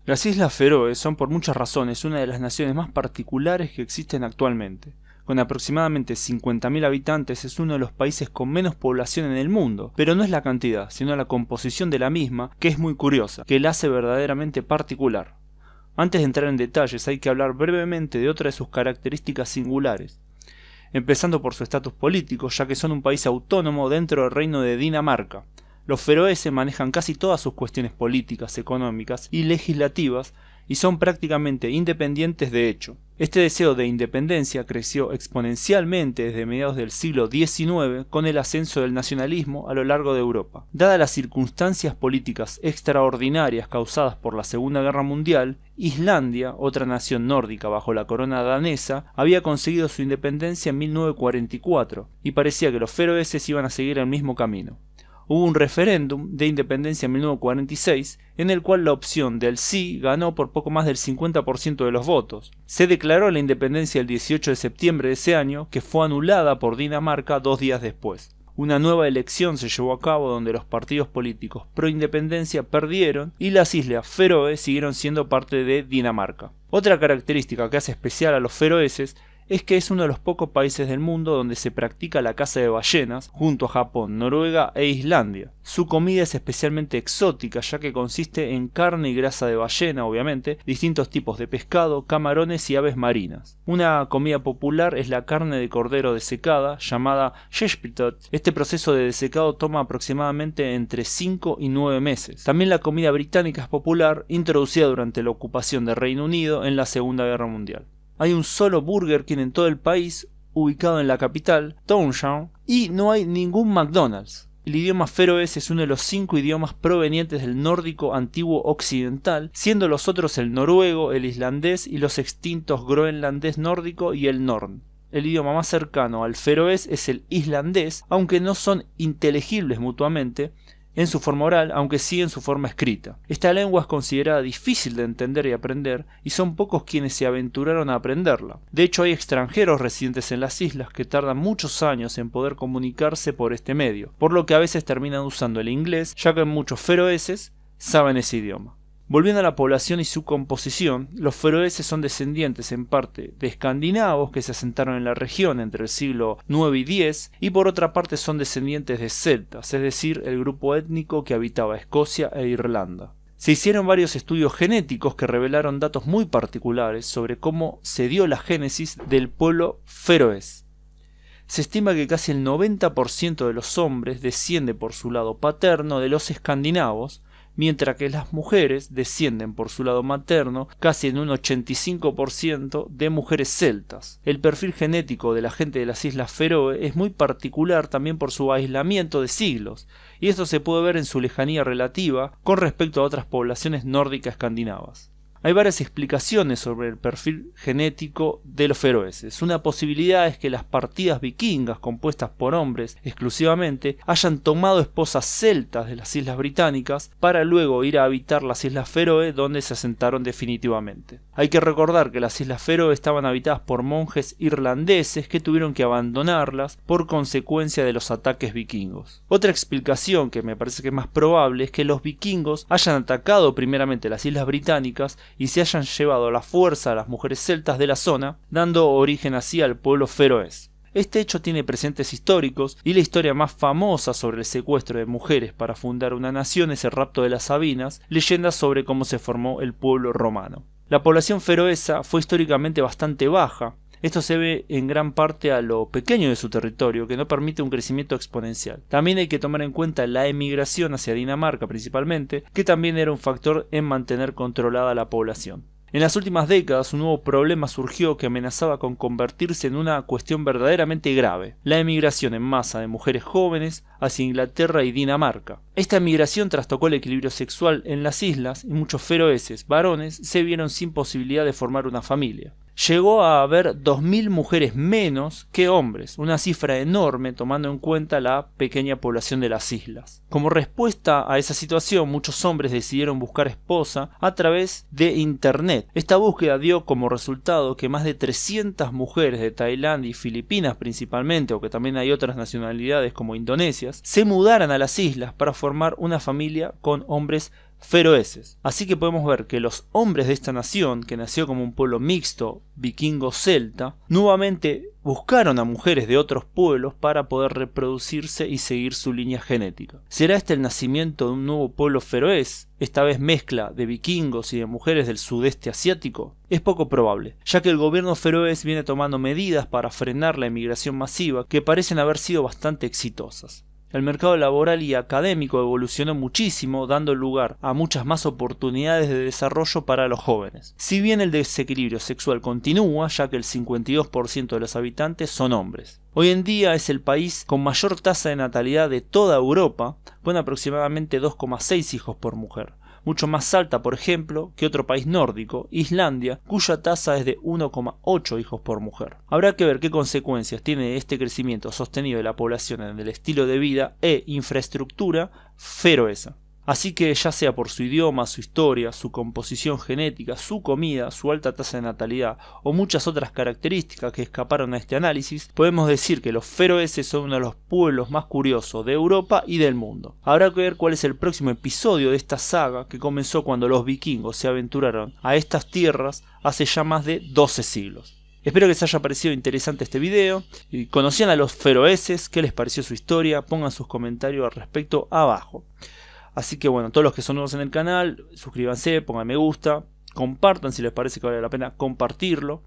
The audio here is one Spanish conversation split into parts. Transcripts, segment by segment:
Las Islas Feroe son por muchas razones una de las naciones más particulares que existen actualmente. Con aproximadamente 50.000 habitantes es uno de los países con menos población en el mundo, pero no es la cantidad, sino la composición de la misma, que es muy curiosa, que la hace verdaderamente particular. Antes de entrar en detalles hay que hablar brevemente de otra de sus características singulares, empezando por su estatus político, ya que son un país autónomo dentro del reino de Dinamarca. Los feroeses manejan casi todas sus cuestiones políticas, económicas y legislativas y son prácticamente independientes de hecho. Este deseo de independencia creció exponencialmente desde mediados del siglo XIX con el ascenso del nacionalismo a lo largo de Europa. Dadas las circunstancias políticas extraordinarias causadas por la Segunda Guerra Mundial, Islandia, otra nación nórdica bajo la corona danesa, había conseguido su independencia en 1944 y parecía que los feroeses iban a seguir el mismo camino. Hubo un referéndum de independencia en 1946 en el cual la opción del sí ganó por poco más del 50% de los votos. Se declaró la independencia el 18 de septiembre de ese año, que fue anulada por Dinamarca 2 días después. Una nueva elección se llevó a cabo donde los partidos políticos pro independencia perdieron y las Islas Feroe siguieron siendo parte de Dinamarca. Otra característica que hace especial a los feroeses es que es uno de los pocos países del mundo donde se practica la caza de ballenas, junto a Japón, Noruega e Islandia. Su comida es especialmente exótica, ya que consiste en carne y grasa de ballena, obviamente, distintos tipos de pescado, camarones y aves marinas. Una comida popular es la carne de cordero desecada, llamada Skjærsbryttur. Este proceso de desecado toma aproximadamente entre 5 y 9 meses. También la comida británica es popular, introducida durante la ocupación del Reino Unido en la Segunda Guerra Mundial. Hay un solo Burger King en todo el país, ubicado en la capital, Tórshavn, y no hay ningún McDonald's. El idioma feroés es uno de los 5 idiomas provenientes del nórdico antiguo occidental, siendo los otros el noruego, el islandés y los extintos groenlandés nórdico y el norn. El idioma más cercano al feroés es el islandés, aunque no son inteligibles mutuamente en su forma oral, aunque sí en su forma escrita. Esta lengua es considerada difícil de entender y aprender, y son pocos quienes se aventuraron a aprenderla. De hecho, hay extranjeros residentes en las islas que tardan muchos años en poder comunicarse por este medio, por lo que a veces terminan usando el inglés, ya que muchos feroeses saben ese idioma. Volviendo a la población y su composición, los feroeses son descendientes en parte de escandinavos que se asentaron en la región entre el siglo IX y X, y por otra parte son descendientes de celtas, es decir, el grupo étnico que habitaba Escocia e Irlanda. Se hicieron varios estudios genéticos que revelaron datos muy particulares sobre cómo se dio la génesis del pueblo feroés. Se estima que casi el 90% de los hombres desciende por su lado paterno de los escandinavos, mientras que las mujeres descienden por su lado materno casi en un 85% de mujeres celtas. El perfil genético de la gente de las Islas Feroe es muy particular también por su aislamiento de siglos, y esto se puede ver en su lejanía relativa con respecto a otras poblaciones nórdicas escandinavas. Hay varias explicaciones sobre el perfil genético de los feroeses. Una posibilidad es que las partidas vikingas compuestas por hombres exclusivamente hayan tomado esposas celtas de las islas británicas para luego ir a habitar las islas Feroe, donde se asentaron definitivamente. Hay que recordar que las islas Feroe estaban habitadas por monjes irlandeses que tuvieron que abandonarlas por consecuencia de los ataques vikingos. Otra explicación que me parece que es más probable es que los vikingos hayan atacado primeramente las islas británicas y se hayan llevado a la fuerza a las mujeres celtas de la zona, dando origen así al pueblo feroés. Este hecho tiene precedentes históricos, y la historia más famosa sobre el secuestro de mujeres para fundar una nación es el rapto de las Sabinas, leyendas sobre cómo se formó el pueblo romano. La población feroesa fue históricamente bastante baja. Esto se ve en gran parte a lo pequeño de su territorio, que no permite un crecimiento exponencial. También hay que tomar en cuenta la emigración hacia Dinamarca principalmente, que también era un factor en mantener controlada la población. En las últimas décadas un nuevo problema surgió que amenazaba con convertirse en una cuestión verdaderamente grave: la emigración en masa de mujeres jóvenes hacia Inglaterra y Dinamarca. Esta emigración trastocó el equilibrio sexual en las islas y muchos feroeses varones se vieron sin posibilidad de formar una familia. Llegó a haber 2.000 mujeres menos que hombres, una cifra enorme tomando en cuenta la pequeña población de las islas. Como respuesta a esa situación, muchos hombres decidieron buscar esposa a través de internet. Esta búsqueda dio como resultado que más de 300 mujeres de Tailandia y Filipinas principalmente, aunque también hay otras nacionalidades como indonesias, se mudaran a las islas para formar una familia con hombres feroeses. Así que podemos ver que los hombres de esta nación, que nació como un pueblo mixto, vikingo-celta, nuevamente buscaron a mujeres de otros pueblos para poder reproducirse y seguir su línea genética. ¿Será este el nacimiento de un nuevo pueblo feroés, esta vez mezcla de vikingos y de mujeres del sudeste asiático? Es poco probable, ya que el gobierno feroés viene tomando medidas para frenar la emigración masiva que parecen haber sido bastante exitosas. El mercado laboral y académico evolucionó muchísimo, dando lugar a muchas más oportunidades de desarrollo para los jóvenes. Si bien el desequilibrio sexual continúa, ya que el 52% de los habitantes son hombres. Hoy en día es el país con mayor tasa de natalidad de toda Europa, con aproximadamente 2,6 hijos por mujer. Mucho más alta, por ejemplo, que otro país nórdico, Islandia, cuya tasa es de 1,8 hijos por mujer. Habrá que ver qué consecuencias tiene este crecimiento sostenido de la población en el estilo de vida e infraestructura feroesa. Así que ya sea por su idioma, su historia, su composición genética, su comida, su alta tasa de natalidad o muchas otras características que escaparon a este análisis, podemos decir que los feroeses son uno de los pueblos más curiosos de Europa y del mundo. Habrá que ver cuál es el próximo episodio de esta saga que comenzó cuando los vikingos se aventuraron a estas tierras hace ya más de 12 siglos. Espero que les haya parecido interesante este video. Y ¿conocían a los feroeses? ¿Qué les pareció su historia? Pongan sus comentarios al respecto abajo. Así que bueno, todos los que son nuevos en el canal, suscríbanse, pongan me gusta, compartan si les parece que vale la pena compartirlo.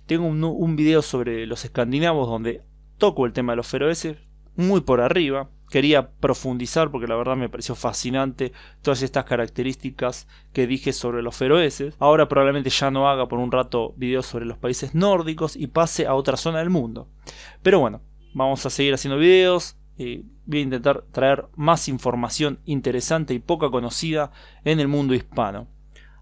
Tengo un video sobre los escandinavos donde toco el tema de los feroeses, muy por arriba. Quería profundizar porque la verdad me pareció fascinante todas estas características que dije sobre los feroeses. Ahora probablemente ya no haga por un rato videos sobre los países nórdicos y pase a otra zona del mundo. Pero bueno, vamos a seguir haciendo videos. Voy a intentar traer más información interesante y poca conocida en el mundo hispano.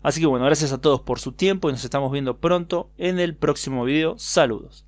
Así que bueno, gracias a todos por su tiempo y nos estamos viendo pronto en el próximo video. Saludos.